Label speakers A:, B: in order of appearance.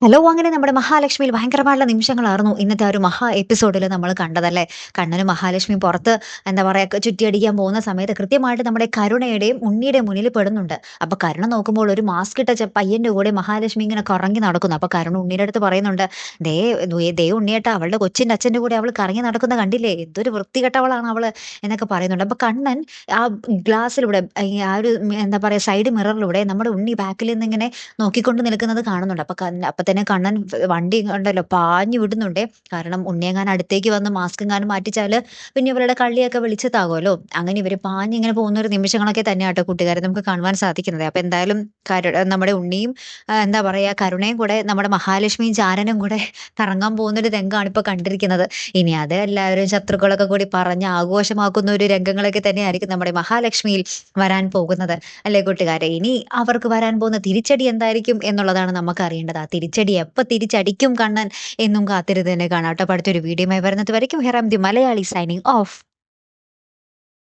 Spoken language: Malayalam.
A: ഹലോ! അങ്ങനെ നമ്മുടെ മഹാലക്ഷ്മിയിൽ ഭയങ്കരമായിട്ടുള്ള നിമിഷങ്ങളായിരുന്നു ഇന്നത്തെ ആ ഒരു മഹാ എപ്പിസോഡിൽ നമ്മൾ കണ്ടതല്ലേ. കണ്ണനും മഹാലക്ഷ്മിയും പുറത്ത് എന്താ പറയാ ചുറ്റിയടിക്കാൻ പോകുന്ന സമയത്ത് കൃത്യമായിട്ട് നമ്മുടെ കരുണയുടെയും ഉണ്ണിയുടെയും മുന്നിൽ പെടുന്നുണ്ട്. അപ്പൊ കരുണ നോക്കുമ്പോൾ ഒരു മാസ്ക് ഇട്ട പയ്യന്റെ കൂടെ മഹാലക്ഷ്മി ഇങ്ങനെ കറങ്ങി നടക്കുന്നു. അപ്പൊ കരുണ ഉണ്ണിയുടെ അടുത്ത് പറയുന്നുണ്ട്, "ദേ ദേ ഉണ്ണിയേട്ടാ, അവളുടെ കൊച്ചിന്റെ അച്ഛന്റെ കൂടെ അവൾ കറങ്ങി നടക്കുന്ന കണ്ടില്ലേ? എന്തൊരു വൃത്തികെട്ടവളാണ് അവള്" എന്നൊക്കെ പറയുന്നുണ്ട്. അപ്പൊ കണ്ണൻ ആ ഗ്ലാസ്സിലൂടെ ആ ഒരു എന്താ പറയാ സൈഡ് മിററിലൂടെ നമ്മുടെ ഉണ്ണി ബാക്കിൽ നിന്ന് ഇങ്ങനെ നോക്കിക്കൊണ്ട് നിൽക്കുന്നത് കാണുന്നുണ്ട്. അപ്പൊ തന്നെ കണ്ണൻ വണ്ടി ഉണ്ടല്ലോ പാഞ്ഞു വിടുന്നുണ്ടേ. കാരണം ഉണ്ണിയെങ്ങാനും അടുത്തേക്ക് വന്ന് മാസ്ക് എങ്ങാനും മാറ്റിച്ചാല് പിന്നെ ഇവരുടെ കള്ളിയൊക്കെ വെളിച്ചത്താകുമല്ലോ. അങ്ങനെ ഇവര് പാഞ്ഞിങ്ങനെ പോകുന്ന ഒരു നിമിഷങ്ങളൊക്കെ തന്നെയാട്ടോ കൂട്ടുകാരെ നമുക്ക് കാണുവാൻ സാധിക്കുന്നത്. അപ്പൊ എന്തായാലും നമ്മുടെ ഉണ്ണിയും എന്താ പറയാ കരുണയും കൂടെ നമ്മുടെ മഹാലക്ഷ്മിയും ചാരനും കൂടെ കറങ്ങാൻ പോകുന്നൊരു രംഗമാണ് ഇപ്പൊ കണ്ടിരിക്കുന്നത്. ഇനി അത് എല്ലാവരും ശത്രുക്കളൊക്കെ കൂടി പറഞ്ഞ് ആഘോഷമാക്കുന്ന ഒരു രംഗങ്ങളൊക്കെ തന്നെയായിരിക്കും നമ്മുടെ മഹാലക്ഷ്മിയിൽ വരാൻ പോകുന്നത്. അല്ലേ കൂട്ടുകാരെ? ഇനി അവർക്ക് വരാൻ പോകുന്ന തിരിച്ചടി എന്തായിരിക്കും എന്നുള്ളതാണ് നമുക്കറിയേണ്ടത്. ആ തിരിച്ചടി എപ്പ തിരിച്ചടിക്കും കണ്ണൻ എന്നും കാത്തിരുന്ന് തന്നെ കാണാം ട്ടോ. അടുത്തൊരു വീഡിയോയുമായി വരുന്നത് വരയ്ക്കും Hiram the Malayali signing off.